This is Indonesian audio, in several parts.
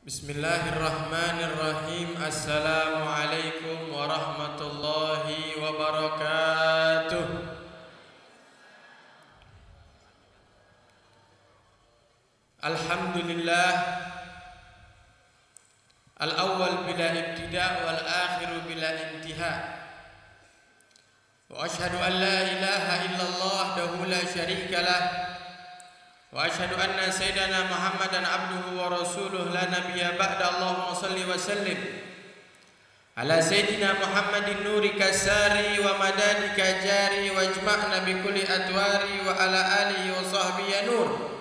Bismillahirrahmanirrahim. Assalamualaikum warahmatullahi wabarakatuh. Alhamdulillah, al-awwal bila ibtida' wal akhiru bila intiha. Wa ashhadu an la ilaha illallah wahdahu la syarika lah. Wa ashhadu anna sayyidana Muhammadan abduhu wa rasuluh la nabiyya ba'da. Allahumma salli wa sallim ala sayyidina Muhammadin nuri kasari wa madadika jari wa ijma'na bi kulli atwari wa ala alihi wa sahbihi ya nur.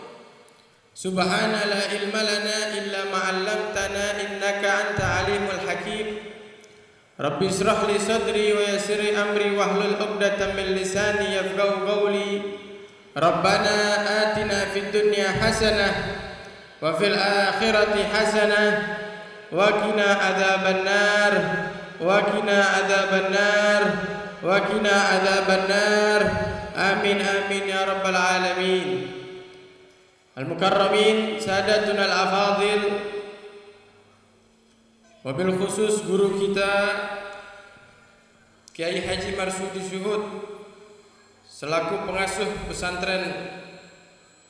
Subhana la ilma lana illa ma 'allamtana innaka anta alimul hakim. Rabbi israh li sadri wa yassir li amri wahlul 'uqdatam min lisani yafqahu qawli. Rabbana atina fid dunya hasanah wa fil akhirati hasanah wa qina adzabannar wa qina adzabannar wa qina adzabannar. Amin amin ya rabbal alamin. Al-mukarramin sadatuna al-afadil, wabil khusus guru kita Kiai Haji Marsudi Syuhud selaku pengasuh pesantren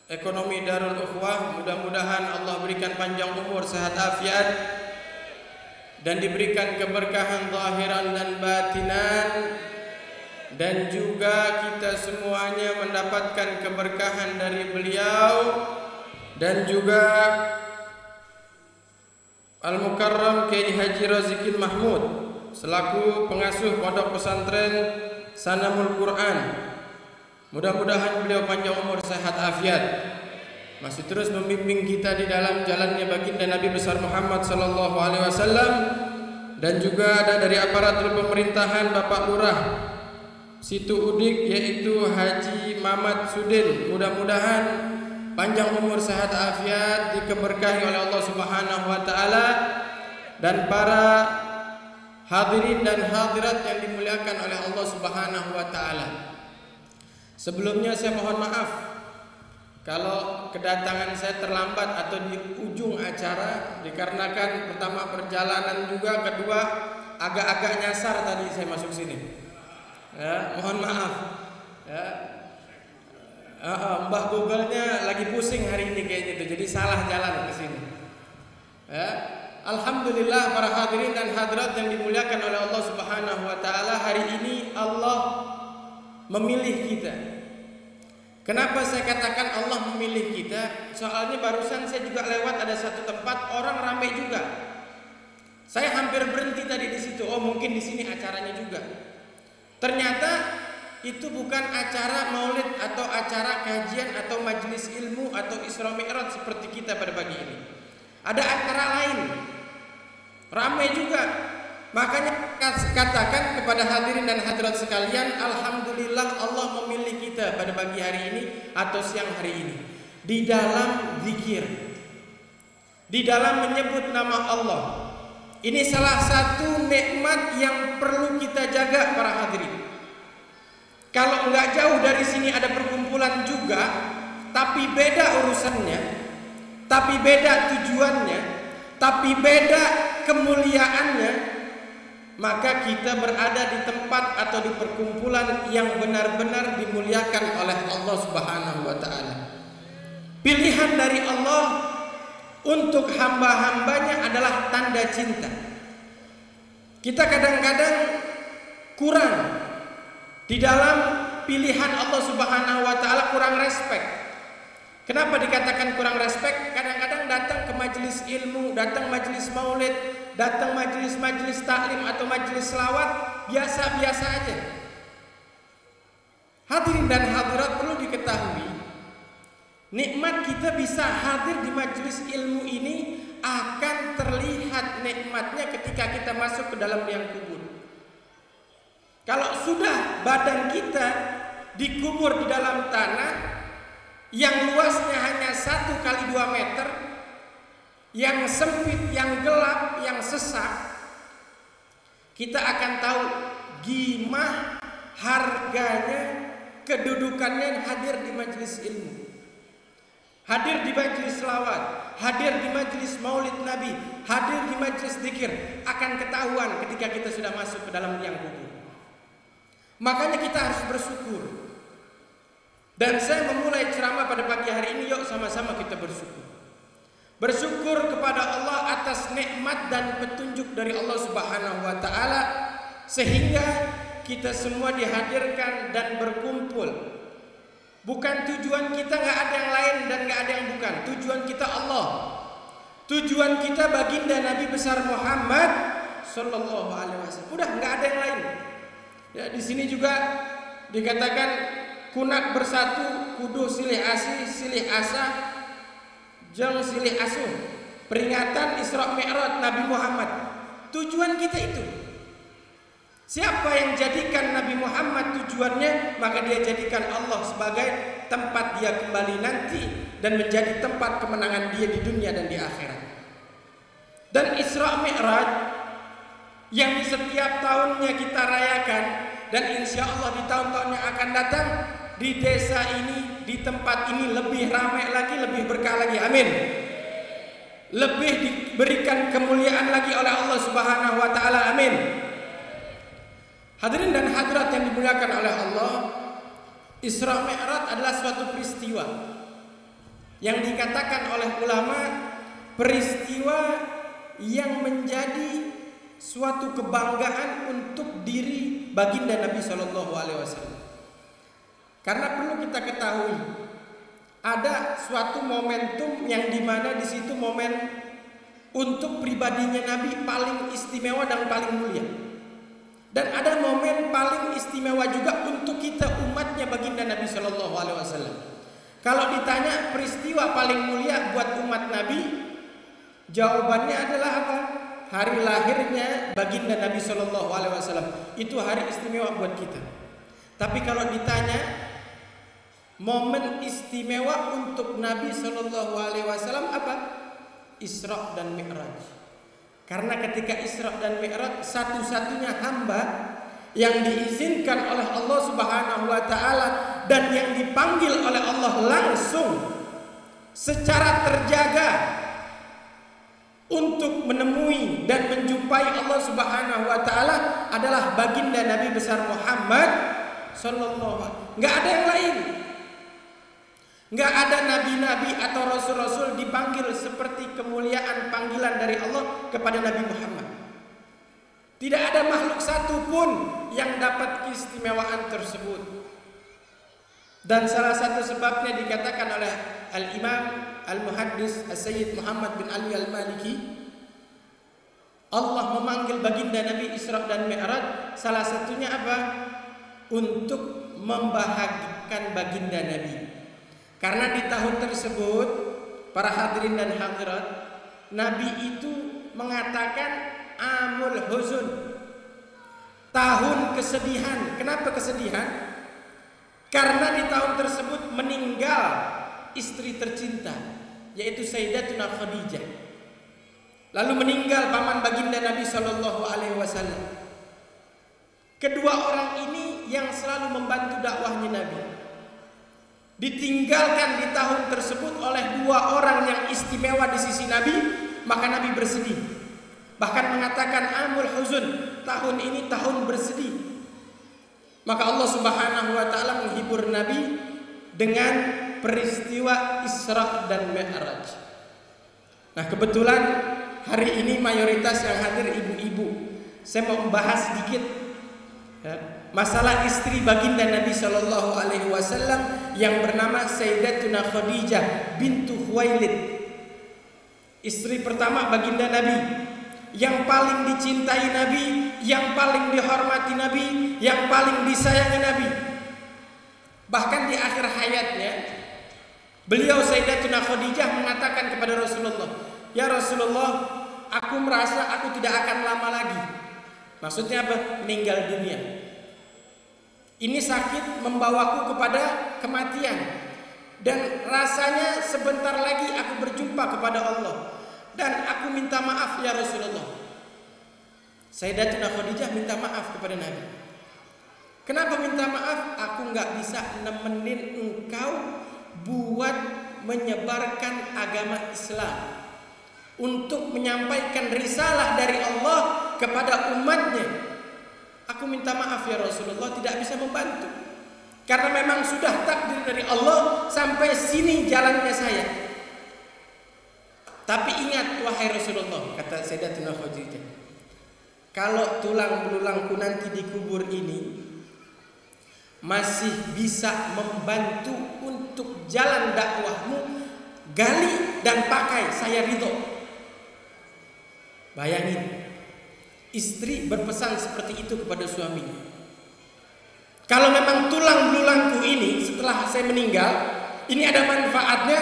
ekonomi Darul Ukhwah. Mudah-mudahan Allah berikan panjang umur, sehat afiat, dan diberikan keberkahan zahiran dan batinan, dan juga kita semuanya mendapatkan keberkahan dari beliau dan juga Al-Mukarram Kiai Haji Razikin Mahmud selaku pengasuh pondok pesantren Sanamul Quran. Mudah-mudahan beliau panjang umur, sehat afiat, masih terus membimbing kita di dalam jalannya baginda Nabi besar Muhammad sallallahu alaihi wasallam, dan juga ada dari aparatur pemerintahan Bapak Lurah Situ Udik yaitu Haji Mamat Sudin. Mudah-mudahan panjang umur, sehat afiat, dikeberkahi oleh Allah Subhanahu wa taala, dan para hadirin dan hadirat yang dimuliakan oleh Allah Subhanahu wa taala. Sebelumnya saya mohon maaf kalau kedatangan saya terlambat atau di ujung acara, dikarenakan pertama perjalanan, juga kedua agak-agak nyasar tadi saya masuk sini. Ya, mohon maaf. Ya. Mbah Google-nya lagi pusing hari ini kayaknya itu, jadi salah jalan ke sini. Ya. Alhamdulillah para hadirin dan hadirat yang dimuliakan oleh Allah Subhanahu wa taala, hari ini Allah memilih kita. Kenapa saya katakan Allah memilih kita? Soalnya barusan saya juga lewat ada satu tempat, orang ramai juga. Saya hampir berhenti tadi di situ. Oh, mungkin di sini acaranya juga. Ternyata itu bukan acara maulid atau acara kajian atau majelis ilmu atau Isra Mi'raj seperti kita pada pagi ini. Ada acara lain. Ramai juga. Makanya katakan kepada hadirin dan hadirat sekalian, alhamdulillah Allah memilih kita pada pagi hari ini atau siang hari ini di dalam zikir, di dalam menyebut nama Allah. Ini salah satu nikmat yang perlu kita jaga para hadirin. Kalau enggak jauh dari sini ada perkumpulan juga, tapi beda urusannya, tapi beda tujuannya, tapi beda kemuliaannya, maka kita berada di tempat atau di perkumpulan yang benar-benar dimuliakan oleh Allah Subhanahu wa taala. Pilihan dari Allah untuk hamba-hambanya adalah tanda cinta. Kita kadang-kadang kurang di dalam pilihan Allah Subhanahu wa taala, kurang respect. Kenapa dikatakan kurang respect? Kadang-kadang datang ke majelis ilmu, datang majelis maulid, datang majelis-majelis taklim atau majelis selawat, biasa-biasa aja. Hadirin dan hadirat perlu diketahui, nikmat kita bisa hadir di majelis ilmu ini akan terlihat nikmatnya ketika kita masuk ke dalam liang kubur. Kalau sudah badan kita dikubur di dalam tanah yang luasnya hanya 1 kali 2 meter, yang sempit, yang gelap, yang sesak, kita akan tahu gimana harganya, kedudukannya hadir di majelis ilmu. hadir di majelis selawat, hadir di majelis maulid Nabi, hadir di majlis zikir, akan ketahuan ketika kita sudah masuk ke dalam liang kubur. Makanya kita harus bersyukur. Dan saya memulai ceramah pada pagi hari ini, yuk sama-sama kita bersyukur. Bersyukur kepada Allah atas nikmat dan petunjuk dari Allah Subhanahu wa taala sehingga kita semua dihadirkan dan berkumpul. Bukan tujuan kita, nggak ada yang lain dan nggak ada yang bukan. Tujuan kita Allah. Tujuan kita baginda Nabi besar Muhammad sallallahu alaihi wasallam. Udah nggak ada yang lain. Ya, di sini juga dikatakan kunak bersatu kudu silih asih silih asa jeng silih asuh. Peringatan Isra Mi'raj Nabi Muhammad. Tujuan kita itu. Siapa yang jadikan Nabi Muhammad tujuannya, maka dia jadikan Allah sebagai tempat dia kembali nanti dan menjadi tempat kemenangan dia di dunia dan di akhirat. Dan Isra Mi'raj yang setiap tahunnya kita rayakan dan insya Allah di tahun-tahun yang akan datang di desa ini, di tempat ini lebih ramai lagi, lebih berkah lagi. Amin. Lebih diberikan kemuliaan lagi oleh Allah Subhanahu wa taala. Amin. Hadirin dan hadirat yang dimuliakan oleh Allah, Isra Mi'raj adalah suatu peristiwa yang dikatakan oleh ulama peristiwa yang menjadi suatu kebanggaan untuk diri baginda Nabi Shallallahu Alaihi Wasallam. Karena perlu kita ketahui ada suatu momentum yang dimana di situ momen untuk pribadinya Nabi paling istimewa dan paling mulia. Dan ada momen paling istimewa juga untuk kita umatnya baginda Nabi Shallallahu Alaihi Wasallam. Kalau ditanya peristiwa paling mulia buat umat Nabi, jawabannya adalah apa? Hari lahirnya baginda Nabi Shallallahu Alaihi Wasallam. Itu hari istimewa buat kita. Tapi kalau ditanya momen istimewa untuk Nabi Shallallahu Alaihi Wasallam apa? Isra dan Mi'raj. Karena ketika Isra dan Mi'raj satu-satunya hamba yang diizinkan oleh Allah Subhanahu wa taala dan yang dipanggil oleh Allah langsung secara terjaga untuk menemui dan menjumpai Allah Subhanahu wa taala adalah baginda Nabi besar Muhammad sallallahu alaihi wasallam. Enggak ada yang lain. Enggak ada nabi-nabi atau rasul-rasul dipanggil seperti kemuliaan panggilan dari Allah kepada Nabi Muhammad. Tidak ada makhluk satu pun yang dapat keistimewaan tersebut. Dan salah satu sebabnya dikatakan oleh Al-Imam Al-Muhaddis As-Sayyid Muhammad bin Ali Al-Maliki, Allah memanggil baginda Nabi Isra dan Mi'raj salah satunya apa? Untuk membahagiakan baginda Nabi. Karena di tahun tersebut para hadirin dan hadirat, Nabi itu mengatakan amul huzun, tahun kesedihan. Kenapa kesedihan? Karena di tahun tersebut meninggal istri tercinta, yaitu Sayyidatuna Khadijah. Lalu meninggal paman baginda Nabi Shallallahu Alaihi Wasallam. Kedua orang ini yang selalu membantu dakwahnya Nabi ditinggalkan di tahun tersebut oleh dua orang yang istimewa di sisi Nabi, maka Nabi bersedih. Bahkan mengatakan amul huzun, tahun ini tahun bersedih. Maka Allah Subhanahu wa taala menghibur Nabi dengan peristiwa Isra dan Mi'raj. Nah, kebetulan hari ini mayoritas yang hadir ibu-ibu. Saya mau membahas sedikit masalah istri baginda Nabi Shallallahu Alaihi Wasallam yang bernama Sayyidatuna Khadijah bintu Khuwailid, istri pertama baginda Nabi, yang paling dicintai Nabi, yang paling dihormati Nabi, yang paling disayangi Nabi. Bahkan di akhir hayatnya, beliau Sayyidatuna Khadijah mengatakan kepada Rasulullah, "Ya Rasulullah, aku merasa aku tidak akan lama lagi." Maksudnya apa? Meninggal dunia. Ini sakit membawaku kepada kematian. Dan rasanya sebentar lagi aku berjumpa kepada Allah. Dan aku minta maaf ya Rasulullah. Sayyidatuna Khadijah minta maaf kepada Nabi. Kenapa minta maaf? Aku nggak bisa nemenin engkau buat menyebarkan agama Islam, untuk menyampaikan risalah dari Allah kepada umatnya. Aku minta maaf ya Rasulullah, tidak bisa membantu. Karena memang sudah takdir dari Allah, sampai sini jalannya saya. Tapi ingat wahai Rasulullah, kata Sayyidatuna Khadijah, kalau tulang belulangku nanti dikubur ini masih bisa membantu untuk jalan dakwahmu, gali dan pakai, saya ridho. Bayangin, istri berpesan seperti itu kepada suaminya. Kalau memang tulang belulangku ini setelah saya meninggal ini ada manfaatnya,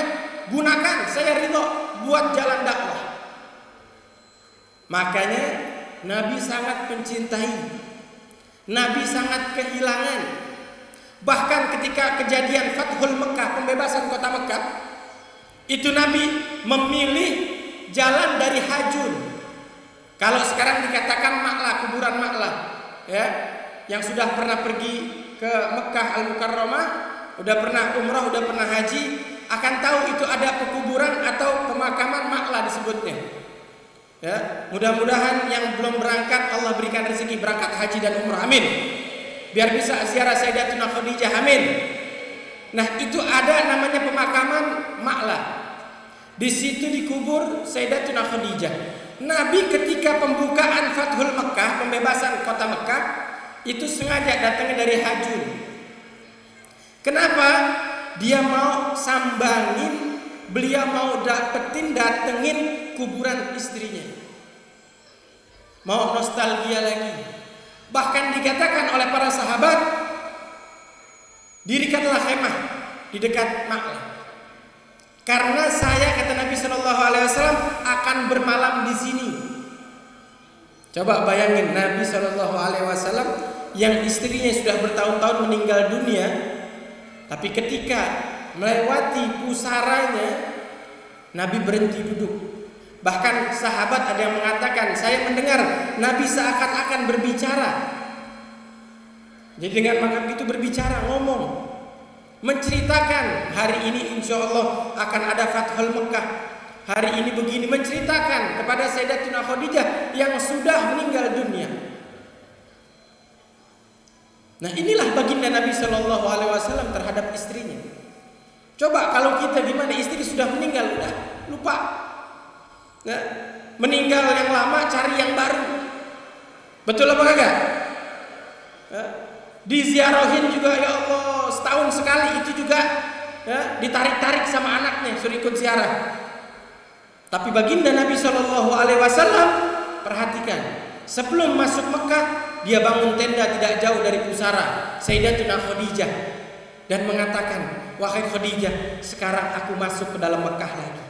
gunakan, saya ridho buat jalan dakwah. Makanya Nabi sangat mencintai, Nabi sangat kehilangan. Bahkan ketika kejadian Fathul Mekah, pembebasan kota Mekah, itu Nabi memilih jalan dari Hajun. Kalau sekarang dikatakan Ma'lah, kuburan Ma'lah, ya, yang sudah pernah pergi ke Mekah Al-Mukarramah, udah pernah umrah, udah pernah haji, akan tahu itu ada pekuburan atau pemakaman Ma'lah disebutnya. Ya, mudah-mudahan yang belum berangkat Allah berikan rezeki berangkat haji dan umrah, amin. Biar bisa ziarah Sayyidatuna Khadijah, amin. Nah, itu ada namanya pemakaman Ma'lah. Di situ dikubur Sayyidatuna Khadijah. Nabi ketika pembukaan Fathul Mekah, pembebasan kota Mekah, itu sengaja datangnya dari Hajun. Kenapa? Dia mau sambangin, beliau mau datengin kuburan istrinya. Mau nostalgia lagi. Bahkan dikatakan oleh para sahabat, dirikanlah khemah di dekat Ma'lah. Karena saya, kata Nabi Shallallahu Alaihi Wasallam, akan bermalam di sini. Coba bayangin, Nabi Shallallahu Alaihi Wasallam yang istrinya sudah bertahun-tahun meninggal dunia, tapi ketika melewati pusaranya, Nabi berhenti duduk. Bahkan sahabat ada yang mengatakan, saya mendengar Nabi seakan-akan berbicara. Jadi dengan makam itu berbicara, ngomong, menceritakan hari ini insya Allah akan ada Fathul Mekah, hari ini begini, menceritakan kepada Sayyidatuna Khadijah yang sudah meninggal dunia. Nah, inilah baginda Nabi Shallallahu Alaihi Wasallam terhadap istrinya. Coba kalau kita gimana, istri sudah meninggal, udah lupa. Nah, meninggal yang lama cari yang baru. Betul apa kagak? Diziarahin juga, ya Allah, setahun sekali itu juga, ya, ditarik-tarik sama anaknya suruh ikut ziarah. Tapi baginda Nabi Shallallahu Alaihi Wasallam, perhatikan, sebelum masuk Mekah dia bangun tenda tidak jauh dari pusara Sayyidatuna Khadijah dan mengatakan, wahai Khadijah, sekarang aku masuk ke dalam Mekah lagi.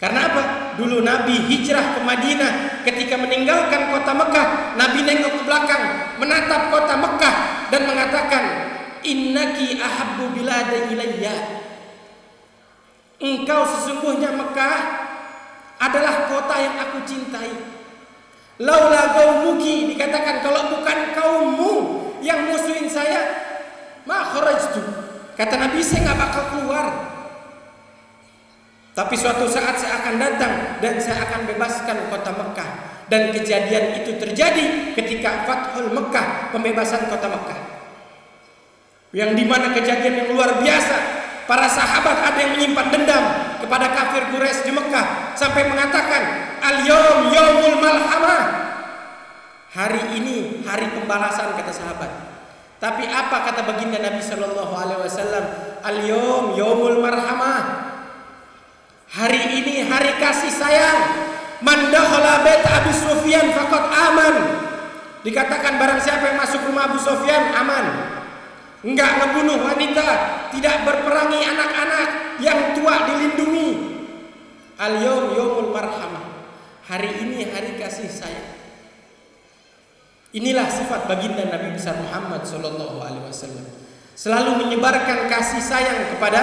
Karena apa? Dulu Nabi hijrah ke Madinah, ketika meninggalkan kota Mekah, Nabi nengok ke belakang, menatap kota Mekah dan mengatakan, innaki ahabbu bilada ilayya. Engkau sesungguhnya Mekah adalah kota yang aku cintai. Laula qaumuki, dikatakan kalau bukan kaummu yang musuhin saya, ma kharajtu. Kata Nabi, saya nggak bakal keluar. Tapi suatu saat saya akan datang dan saya akan bebaskan kota Mekah. Dan kejadian itu terjadi ketika Fathul Mekah, pembebasan kota Mekah, yang dimana kejadian yang luar biasa. Para sahabat ada yang menyimpan dendam kepada kafir Quraisy di Mekah sampai mengatakan, al-yawm yaumul malhamah. Hari ini hari pembalasan, kata sahabat. Tapi apa kata baginda Nabi Shallallahu Alaihi Wasallam? Al-yawm yaumul marhamah. Hari ini hari kasih sayang. Man dakhala bait Abu Sufyan faqad aman. Dikatakan barang siapa yang masuk rumah Abu Sufyan aman. Enggak ngebunuh wanita, tidak berperangi anak-anak, yang tua dilindungi. Al-yawm yaumul marhamah. Hari ini hari kasih sayang. Inilah sifat baginda Nabi besar Muhammad sallallahu alaihi wasallam. Selalu menyebarkan kasih sayang kepada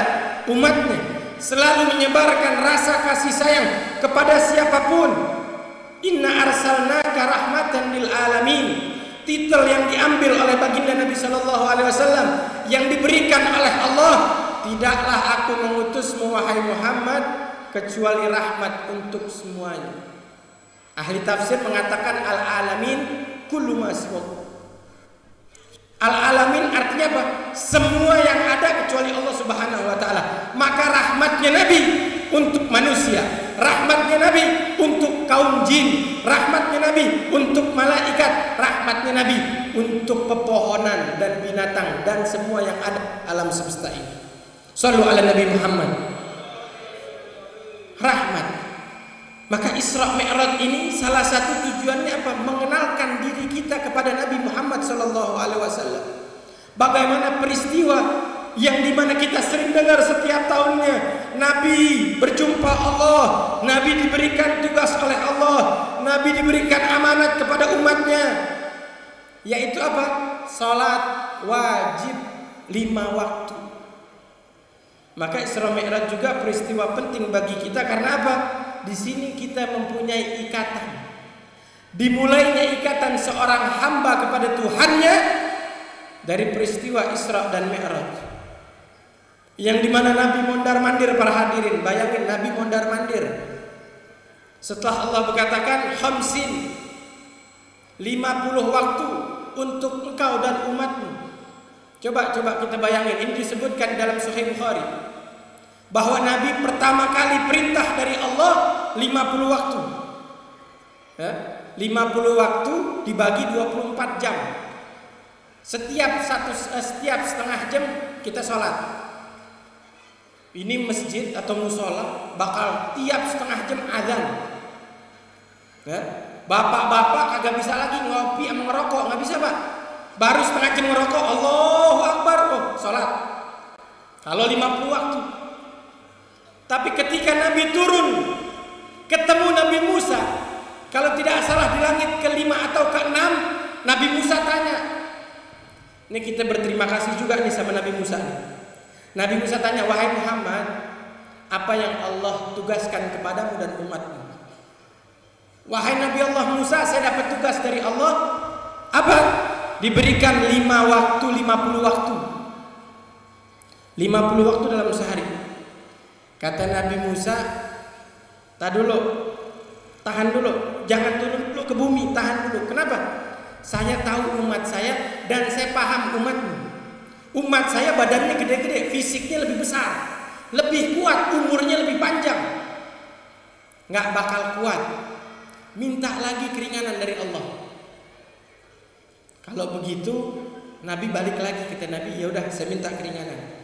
umatnya. Selalu menyebarkan rasa kasih sayang kepada siapapun. Inna arsalnaka rahmatan lil alamin. Titel yang diambil oleh baginda Nabi Shallallahu Alaihi Wasallam yang diberikan oleh Allah. Tidaklah aku mengutusmu wahai Muhammad kecuali rahmat untuk semuanya. Ahli tafsir mengatakan al-alamin kullu ma siwa. Al-alamin artinya apa? Semua yang ada kecuali Allah Subhanahu wa taala. Maka rahmatnya Nabi untuk manusia, rahmatnya Nabi untuk kaum jin, rahmatnya Nabi untuk malaikat, rahmatnya Nabi untuk pepohonan dan binatang dan semua yang ada alam semesta ini. Shallu ala Nabi Muhammad. Rahmat. Maka Isra Mi'raj ini salah satu tujuannya apa? Mengenalkan diri kita kepada Nabi Muhammad sallallahu alaihi wasallam. Bagaimana peristiwa yang dimana kita sering dengar setiap tahunnya, Nabi berjumpa Allah, Nabi diberikan tugas oleh Allah, Nabi diberikan amanat kepada umatnya, yaitu apa? Salat wajib 5 waktu. Maka Isra Mi'raj juga peristiwa penting bagi kita karena apa? Di sini kita mempunyai ikatan. Dimulainya ikatan seorang hamba kepada Tuhannya dari peristiwa Isra dan Mi'raj. Yang dimana Nabi mondar-mandir, para hadirin, bayangin Nabi mondar-mandir. Setelah Allah berkatakan khamsin, 50 waktu untuk engkau dan umatmu. Coba kita bayangin, ini disebutkan dalam Sahih Bukhari bahwa Nabi pertama kali perintah dari Allah 50 waktu. 50 waktu dibagi 24 jam. Setiap setengah jam kita sholat. Ini masjid atau musola bakal tiap setengah jam azan. Bapak-bapak kagak bisa lagi ngopi sama ngerokok, nggak bisa pak. Baru setengah jam ngerokok, Allahu Akbar, sholat. Kalau 50 waktu. Tapi ketika Nabi turun ketemu Nabi Musa, kalau tidak salah di langit ke-5 atau ke-6, Nabi Musa tanya. Ini kita berterima kasih juga nih sama Nabi Musa nih. Nabi Musa tanya, wahai Muhammad, apa yang Allah tugaskan kepadamu dan umatmu? Wahai Nabi Allah Musa, saya dapat tugas dari Allah. Apa? Diberikan 5 waktu, 50 waktu. 50 waktu dalam sehari. Kata Nabi Musa, tahan dulu, jangan turun dulu ke bumi, tahan dulu. Kenapa? Saya tahu umat saya dan saya paham umatmu. Umat saya badannya gede-gede, fisiknya lebih besar, lebih kuat, umurnya lebih panjang. Nggak bakal kuat. Minta lagi keringanan dari Allah. Kalau begitu, Nabi balik lagi, kata Nabi, ya udah saya minta keringanan.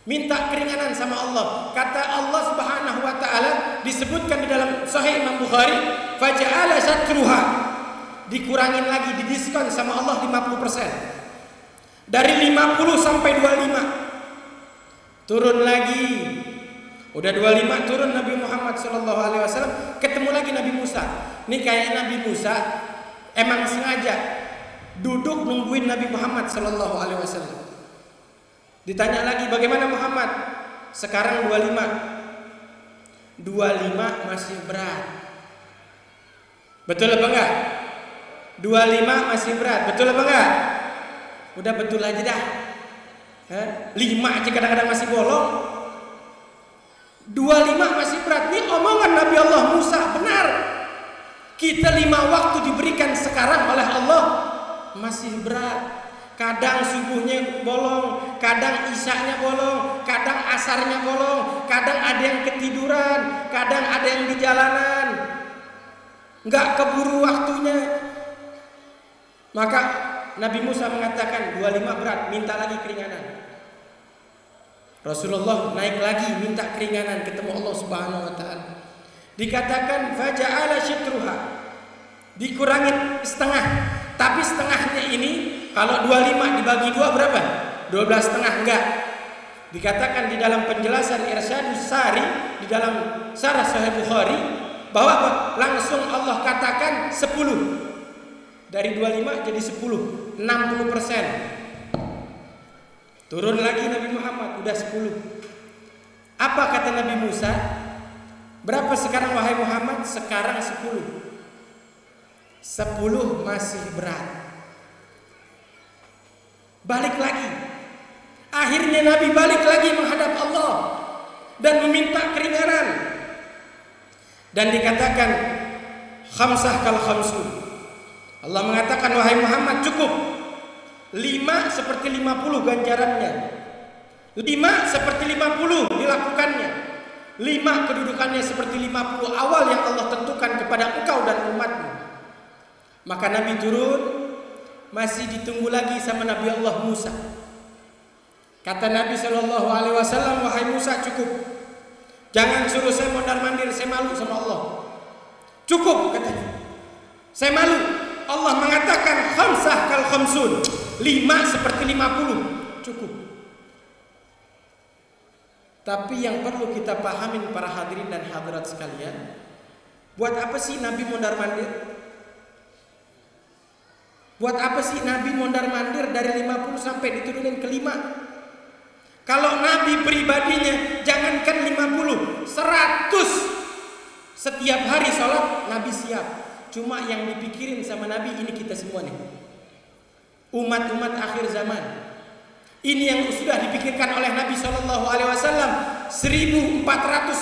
Minta keringanan sama Allah. Kata Allah Subhanahu wa taala disebutkan di dalam Sahih Imam Bukhari, faja'ala satruha. Dikurangin lagi, didiskon sama Allah 50%. Dari 50 sampai 25. Turun lagi. Udah 25 turun Nabi Muhammad sallallahu alaihi wasallam, ketemu lagi Nabi Musa. Ini kayak Nabi Musa emang sengaja duduk nungguin Nabi Muhammad sallallahu alaihi wasallam. Ditanya lagi, bagaimana Muhammad? Sekarang 25 masih berat. Betul apa enggak? 25 masih berat. Betul apa enggak? Udah betul aja dah. 5 aja kadang-kadang masih bolong. 25 masih berat. Ini omongan Nabi Allah Musa, benar. Kita 5 waktu diberikan sekarang oleh Allah masih berat. Kadang subuhnya bolong, kadang isyanya bolong, kadang asarnya bolong, kadang ada yang ketiduran, kadang ada yang di jalanan, nggak keburu waktunya. Maka Nabi Musa mengatakan 25 berat, minta lagi keringanan. Rasulullah naik lagi minta keringanan, ketemu Allah Subhanahu wa taala. Dikatakan faja'ala syitruha, dikurangi setengah. Tapi setengahnya ini kalau 25 dibagi 2 berapa? 12 setengah, enggak. Dikatakan di dalam penjelasan Irsyadus Sari di dalam Syarah Sahih Bukhari bahwa apa? Langsung Allah katakan 10. Dari 25 jadi 10, 60%. Turun lagi Nabi Muhammad, udah 10. Apa kata Nabi Musa? Berapa sekarang wahai Muhammad? Sekarang 10. 10 masih berat. Balik lagi. Akhirnya Nabi balik lagi menghadap Allah dan meminta keringanan. Dan dikatakan khamsah kal khamsun. Allah mengatakan, wahai Muhammad, cukup 5 seperti 50 ganjarannya, 5 seperti 50 dilakukannya, 5 kedudukannya seperti 50 awal yang Allah tentukan kepada engkau dan umatmu. Maka Nabi turun, masih ditunggu lagi sama Nabi Allah Musa. Kata Nabi SAW, wahai Musa, cukup, jangan suruh saya mondar-mandir, saya malu sama Allah. Cukup, katanya, saya malu. Allah mengatakan khamsah kal khamsun, 5 seperti 50, cukup. Tapi yang perlu kita pahamin para hadirin dan hadirat sekalian, buat apa sih Nabi mondar-mandir? Buat apa sih Nabi mondar-mandir dari 50 sampai diturunin ke 5? Kalau Nabi pribadinya jangankan 50, 100 setiap hari sholat Nabi siap. Cuma yang dipikirin sama Nabi ini kita semua nih, umat-umat akhir zaman. Ini yang sudah dipikirkan oleh Nabi SAW 1400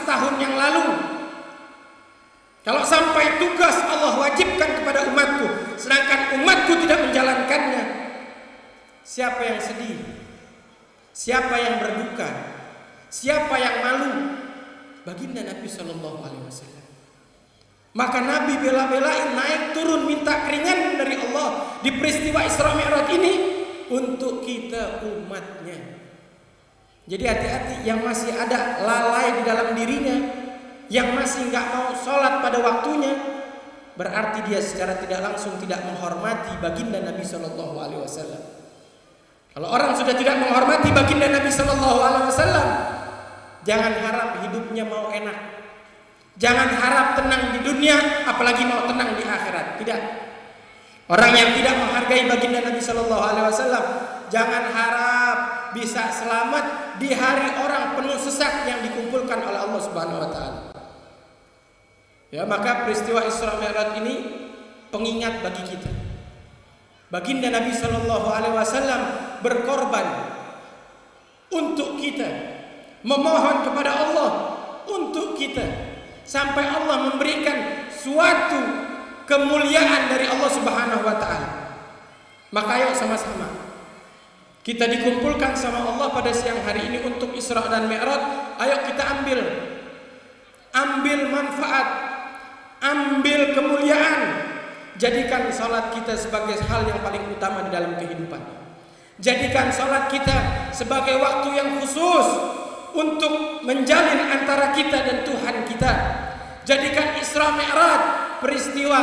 tahun yang lalu. Kalau sampai tugas Allah wajibkan kepada umatku, sedangkan umatku tidak menjalankannya, siapa yang sedih? Siapa yang berduka? Siapa yang malu? Baginda Nabi SAW. Maka Nabi bela-belain naik turun minta keringan dari Allah di peristiwa Isra Mi'raj ini untuk kita umatnya. Jadi hati-hati yang masih ada lalai di dalam dirinya, yang masih nggak mau sholat pada waktunya, berarti dia secara tidak langsung tidak menghormati baginda Nabi SAW. Kalau orang sudah tidak menghormati baginda Nabi SAW, jangan harap hidupnya mau enak. Jangan harap tenang di dunia, apalagi mau tenang di akhirat. Tidak. Orang yang tidak menghargai baginda Nabi SAW, jangan harap bisa selamat di hari orang penuh sesat yang dikumpulkan oleh Allah Subhanahu Wa Taala. Ya, maka peristiwa Isra Mi'raj ini pengingat bagi kita. Baginda Nabi SAW berkorban untuk kita, memohon kepada Allah untuk kita, sampai Allah memberikan suatu kemuliaan dari Allah Subhanahu Wa Taala. Maka ayo sama-sama kita dikumpulkan sama Allah pada siang hari ini untuk Isra dan Mi'raj. Ayo kita ambil manfaat, ambil kemuliaan. Jadikan salat kita sebagai hal yang paling utama di dalam kehidupan. Jadikan salat kita sebagai waktu yang khusus untuk menjalin antara kita dan Tuhan kita. Jadikan Isra Mi'raj peristiwa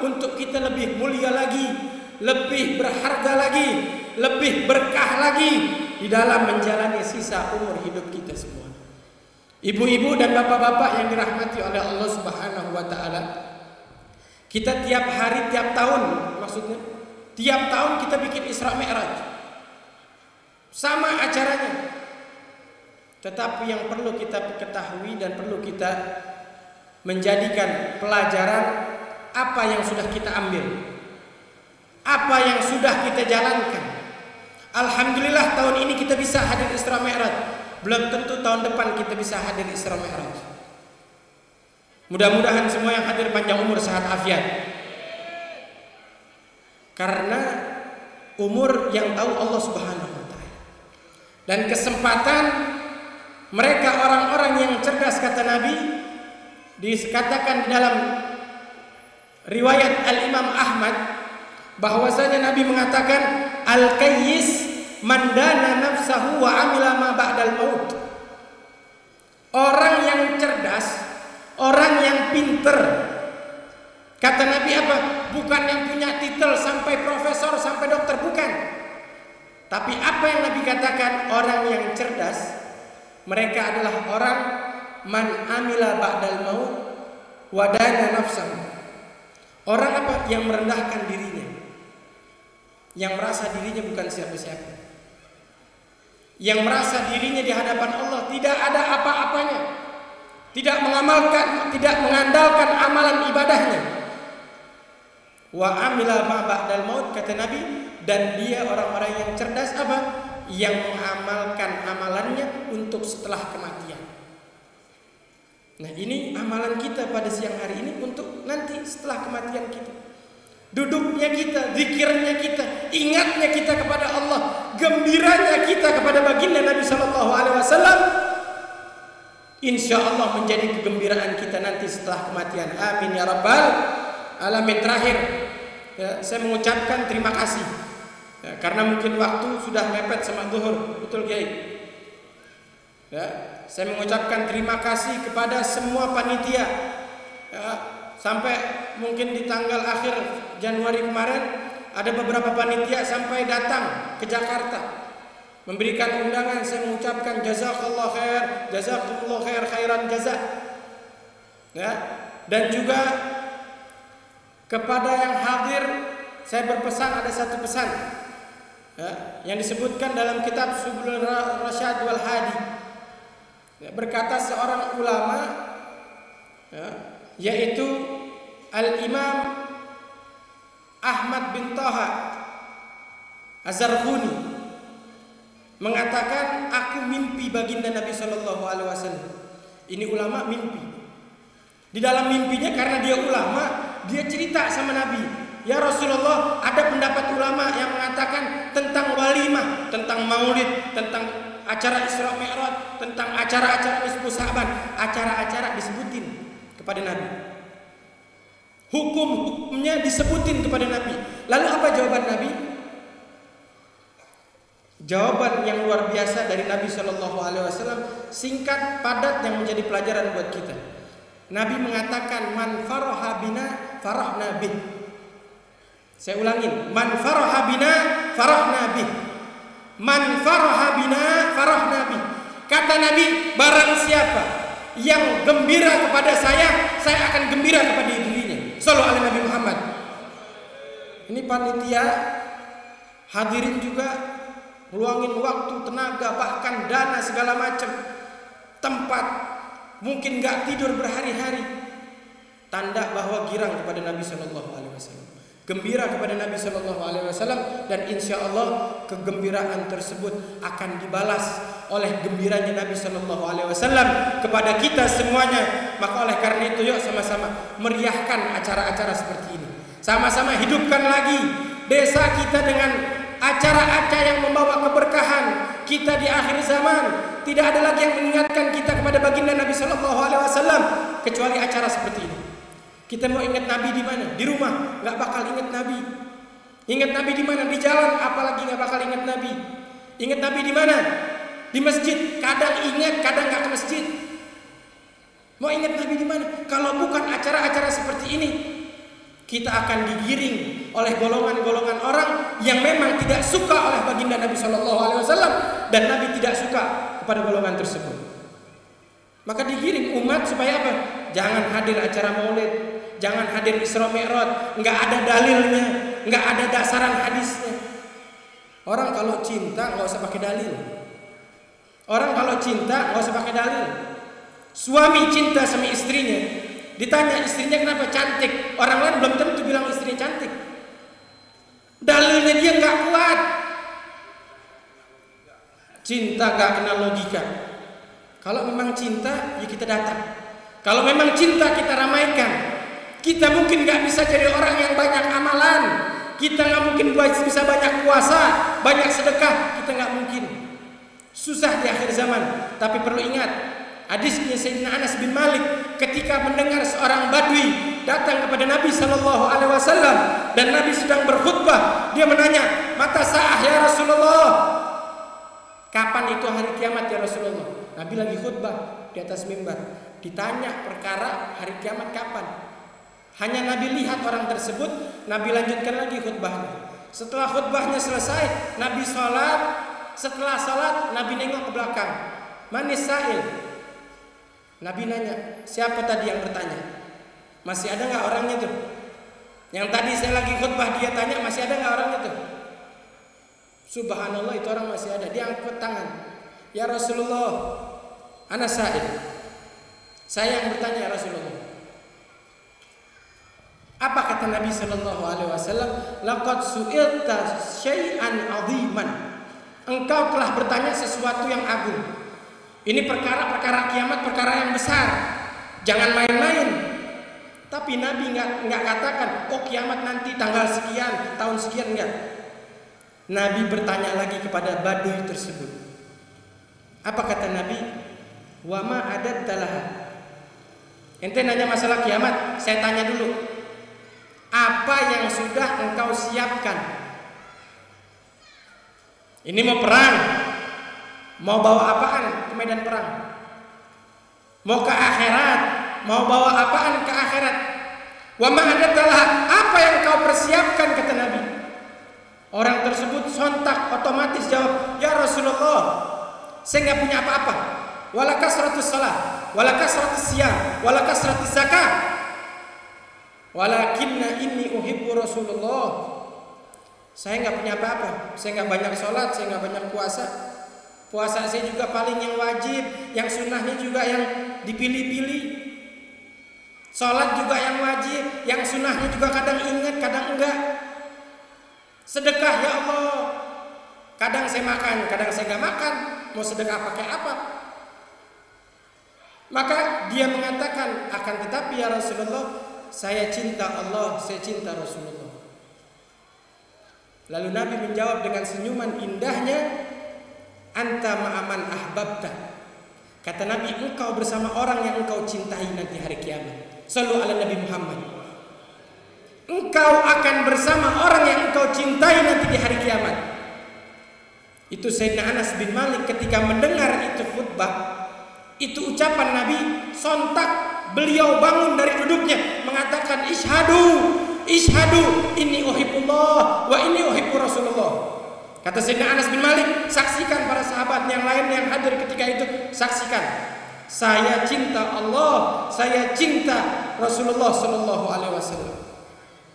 untuk kita lebih mulia lagi, lebih berharga lagi, lebih berkah lagi di dalam menjalani sisa umur hidup kita semua. Ibu-ibu dan bapak-bapak yang dirahmati oleh Allah Subhanahu Wa Taala, kita tiap hari, tiap tahun, maksudnya tiap tahun kita bikin Isra Mi'raj, sama acaranya. Tetapi yang perlu kita ketahui dan perlu kita menjadikan pelajaran, apa yang sudah kita ambil, apa yang sudah kita jalankan. Alhamdulillah tahun ini kita bisa hadir Isra Mi'raj. Belum tentu tahun depan kita bisa hadir Isra Mi'raj. Mudah-mudahan semua yang hadir panjang umur, sehat afiat. Karena umur yang tahu Allah Subhanahu Wa Taala. Dan kesempatan mereka orang-orang yang cerdas, kata Nabi, dikatakan di dalam riwayat Al-Imam Ahmad bahwasanya Nabi mengatakan al-qayyis man dana nafsahu wa amila ma ba'dal maut. Orang yang cerdas, orang yang pinter, kata Nabi apa? Bukan yang punya titel sampai profesor, sampai dokter, bukan. Tapi apa yang Nabi katakan? Orang yang cerdas, mereka adalah orang man amila ba'dal maut wa dana nafsahu. Orang apa? Yang merendahkan dirinya, yang merasa dirinya bukan siapa-siapa, yang merasa dirinya di hadapan Allah tidak ada apa-apanya, tidak mengamalkan, tidak mengandalkan amalan ibadahnya. Wa amila ma ba'dal maut, kata Nabi, dan dia orang-orang yang cerdas apa? Yang mengamalkan amalannya untuk setelah kematian. Nah, ini amalan kita pada siang hari ini untuk nanti setelah kematian kita. Duduknya kita, zikirnya kita, ingatnya kita kepada Allah, gembiranya kita kepada baginda Nabi sallallahu alaihi wasallam. Insya Allah menjadi kegembiraan kita nanti setelah kematian. Amin ya rabbal alamin. Terakhir, ya, saya mengucapkan terima kasih. Ya, karena mungkin waktu sudah mepet sama zuhur, betul Kiai. Ya, saya mengucapkan terima kasih kepada semua panitia. Ya, sampai mungkin di tanggal akhir Januari kemarin ada beberapa panitia sampai datang ke Jakarta memberikan undangan. Saya mengucapkan jazakallah khair, jazakumullah khair, khairan jazak. Ya, dan juga kepada yang hadir saya berpesan, ada satu pesan, ya, yang disebutkan dalam kitab Subulur Rasyad wal Hadi. Ya, berkata seorang ulama, ya, yaitu Al-Imam Ahmad bin Taha Az-Zarquni, mengatakan, aku mimpi baginda Nabi sallallahu alaihi wasallam. Ini ulama mimpi. Di dalam mimpinya, karena dia ulama, dia cerita sama Nabi, ya Rasulullah, ada pendapat ulama yang mengatakan tentang walimah, tentang maulid, tentang acara Isra Mi'raj, tentang acara-acara nisfu Sa'ban, acara-acara disebutin kepada Nabi. Hukum-hukumnya disebutin kepada Nabi. Lalu apa jawaban Nabi? Jawaban yang luar biasa dari Nabi Shallallahu Alaihi Wasallam, singkat, padat, yang menjadi pelajaran buat kita. Nabi mengatakan, man faraha bina farahna bih. Saya ulangin, man faraha bina farahna bih. Man faraha bina farahna bih. Kata Nabi, barang siapa yang gembira kepada saya akan gembira kepada dirinya. Sallallahu alaihi Nabi Muhammad. Ini panitia hadirin juga luangin waktu, tenaga, bahkan dana segala macam, tempat, mungkin gak tidur berhari-hari, tanda bahwa girang kepada Nabi Shallallahu Alaihi Wasallam, gembira kepada Nabi Shallallahu Alaihi Wasallam, dan insya Allah kegembiraan tersebut akan dibalas oleh gembiranya Nabi Shallallahu Alaihi Wasallam kepada kita semuanya. Maka oleh karena itu, yuk sama-sama meriahkan acara-acara seperti ini, sama-sama hidupkan lagi desa kita dengan acara-acara yang membawa keberkahan kita di akhir zaman. Tidak ada lagi yang mengingatkan kita kepada baginda Nabi Shallallahu Alaihi Wasallam kecuali acara seperti ini. Kita mau ingat Nabi di mana? Di rumah nggak bakal ingat Nabi. Ingat Nabi di mana? Di jalan, apalagi nggak bakal ingat Nabi. Ingat Nabi di mana? Di masjid. Kadang ingat, kadang nggak ke masjid. Mau ingat Nabi di mana? Kalau bukan acara-acara seperti ini, kita akan digiring oleh golongan-golongan orang yang memang tidak suka oleh baginda Nabi Shallallahu Alaihi Wasallam, dan Nabi tidak suka kepada golongan tersebut. Maka digiring umat supaya apa? Jangan hadir acara maulid, jangan hadir Isra Mi'raj, nggak ada dalilnya, nggak ada dasaran hadisnya. Orang kalau cinta nggak usah pakai dalil. Orang kalau cinta nggak usah pakai dalil. Suami cinta sama istrinya, ditanya istrinya kenapa cantik, orang lain belum tentu bilang istrinya cantik. Dalilnya dia nggak kuat. Cinta nggak kenal logika. Kalau memang cinta, ya kita datang. Kalau memang cinta, kita ramaikan. Kita mungkin nggak bisa jadi orang yang banyak amalan. Kita nggak mungkin bisa banyak puasa, banyak sedekah. Kita nggak mungkin. Susah di akhir zaman. Tapi perlu ingat, hadisnya Sayyidina Anas bin Malik ketika mendengar seorang badui datang kepada Nabi Shallallahu Alaihi Wasallam dan Nabi sedang berkhutbah, dia menanya, mata sa'ah ya Rasulullah, kapan itu hari kiamat ya Rasulullah? Nabi lagi khutbah di atas mimbar, ditanya perkara hari kiamat kapan. Hanya Nabi lihat orang tersebut, Nabi lanjutkan lagi khutbahnya. Setelah khutbahnya selesai, Nabi sholat. Setelah sholat, Nabi nengok ke belakang, manis sa'il. Nabi nanya, siapa tadi yang bertanya? Masih ada nggak orangnya tuh? Yang tadi saya lagi khutbah dia tanya, masih ada nggak orangnya tuh? Subhanallah, itu orang masih ada. Dia angkat tangan, ya Rasulullah, ana sa'il. Saya yang bertanya ya Rasulullah. Apa kata Nabi Sallallahu Alaihi Wasallam? Laqad su'ilta syai'an 'aziman. Engkau telah bertanya sesuatu yang agung. Ini perkara-perkara kiamat, perkara yang besar. Jangan main-main. Tapi Nabi nggak katakan, oh kiamat nanti tanggal sekian, tahun sekian, enggak. Nabi bertanya lagi kepada Baduy tersebut. Apa kata Nabi? Wa ma adattalaha. Ente nanya masalah kiamat, saya tanya dulu. Apa yang sudah engkau siapkan? Ini mau perang. Mau bawa apaan ke medan perang? Mau ke akhirat? Mau bawa apaan ke akhirat? Wa ma adattalaha. Apa yang kau persiapkan, kata Nabi. Orang tersebut sontak otomatis jawab, ya Rasulullah, saya nggak punya apa-apa. Wala kasratus shalah, wala kasratus siyam, wala kasratus zakah. Walakinna inni uhibbu Rasulullah. Saya nggak punya apa-apa. Saya nggak banyak sholat, saya nggak banyak puasa. Puasa saya juga paling yang wajib, yang sunnahnya juga yang dipilih-pilih. Sholat juga yang wajib, yang sunnahnya juga kadang ingat, kadang enggak. Sedekah ya Allah, kadang saya makan, kadang saya nggak makan. Mau sedekah pakai apa? Maka dia mengatakan, akan tetapi ya Rasulullah, saya cinta Allah, saya cinta Rasulullah. Lalu Nabi menjawab dengan senyuman indahnya, anta ma'aman ahbabta. Kata Nabi, engkau bersama orang yang engkau cintai nanti hari kiamat. Shallu ala Nabi Muhammad. Engkau akan bersama orang yang engkau cintai nanti di hari kiamat. Itu Sayyidina Anas bin Malik ketika mendengar itu khutbah, itu ucapan Nabi, sontak beliau bangun dari duduknya mengatakan, Ishadu inni uhibbullah wa inni uhibbu Rasulullah. Kata Sayyidina Anas bin Malik, saksikan para sahabat yang lain yang hadir ketika itu, saksikan. Saya cinta Allah, saya cinta Rasulullah sallallahu alaihi wasallam.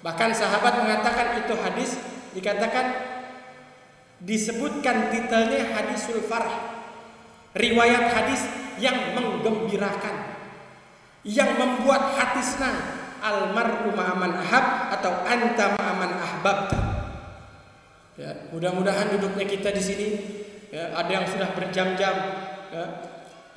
Bahkan sahabat mengatakan itu hadis dikatakan disebutkan titelnya hadisul farh. Riwayat hadis yang menggembirakan, yang membuat hati senang. Almar'u ma'aman ahab atau anta ma'aman ahbabta. Ya, mudah-mudahan duduknya kita di sini, ya, ada yang sudah berjam-jam. Ya,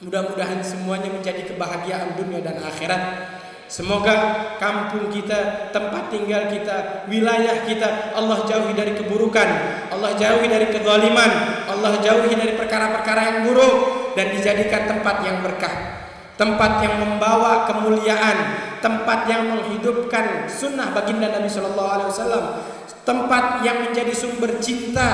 mudah-mudahan semuanya menjadi kebahagiaan dunia dan akhirat. Semoga kampung kita, tempat tinggal kita, wilayah kita Allah jauhi dari keburukan, Allah jauhi dari kezaliman, Allah jauhi dari perkara-perkara yang buruk, dan dijadikan tempat yang berkah, tempat yang membawa kemuliaan, tempat yang menghidupkan sunnah baginda Nabi Shallallahu Alaihi Wasallam, tempat yang menjadi sumber cinta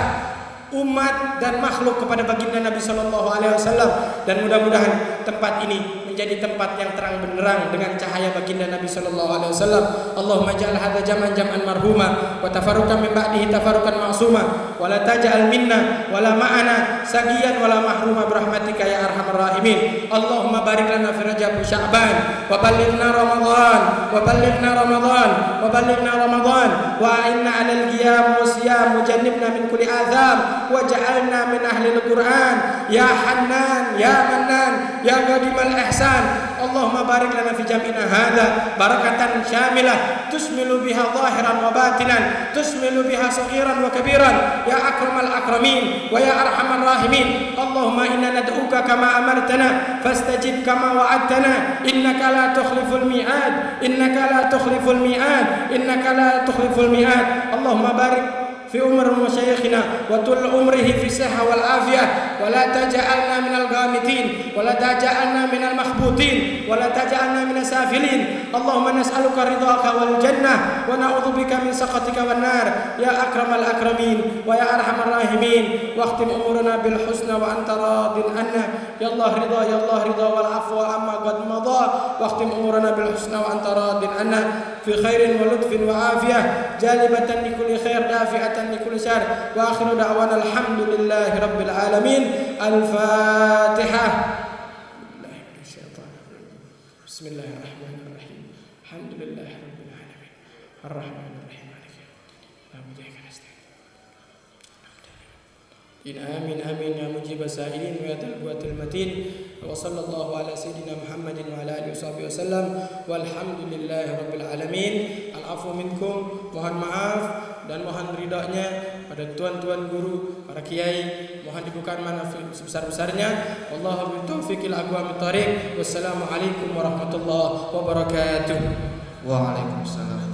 umat dan makhluk kepada baginda Nabi Shallallahu Alaihi Wasallam. Dan mudah-mudahan tempat ini menjadi tempat yang terang benderang dengan cahaya baginda Nabi Shallallahu Alaihi Wasallam. Allahumma ja'al hadza jam'an marhuma wa tafarruqan min ba'dihi tafarruqan ma'suma wa la taj'al minna wa la ma'ana sagiyan wa la mahruma birahmatika ya arhamar rahimin. Allahumma barik lana fi Rajab wa Sya'ban wa ballighna Ramadan wa ballighna Ramadan wa ballighna Ramadan wa a'inna 'alal qiyam wa siyam wajannibna min kulli adzab waj'alna min ahli al-Qur'an ya Hannan ya Mannan ya Qadimal Ihsan. Allahumma barik lana fi jam'ina hadza barakatan syamilah tusmilu biha zahiran wa batinan, tusmilu biha saghiran wa kabiran ya akramal akramin wa ya arhamar rahimin. Allahumma inna nad'uka kama amartana fastajib kama wa'adtana innaka la tukhliful mi'ad, innaka la tukhliful mi'ad, innaka la tukhliful mi'ad. Allahumma barik في عمر مشايخنا وطول عمره في الصحة والعافية ولا تجعلنا من الغامتين ولا تجعلنا من المخبوطين ولا تجعلنا من السافلين. اللهم نسألك رضاك والجنة ونعوذ بك من سخطك والنار يا أكرم الأكرمين ويا أرحم الراحمين. واختم أمورنا بالحسنى وأنت راض عنا يا الله رضا يا الله رضا والعفو عما قد مضى. واختم أمورنا بالحسنى وأنت راض عنا في خير ولطف وعافية جالبة لكل خير دافعة لكل شر. وآخر دعوانا الحمد لله رب العالمين. الفاتحة. بسم الله الرحمن الرحيم. الحمد لله رب العالمين الرحمن الرحيم مالك يوم الدين إياك نستعين. آمين آمين يا مجيب السائلين ويا ذا القوة المتين. Wa sallallahu ala sayyidina Muhammadin wa ala alihi wasallam. Walhamdulillahirabbil alamin. Al-afu minkum, mohon maaf dan mohon ridhonya pada tuan-tuan guru, para kiai, mohon dibukakan manfaat sebesar-besarnya. Wallahu bitaufiqil aqwamit thariq. Wassalamualaikum warahmatullahi wabarakatuh. Waalaikumsalam.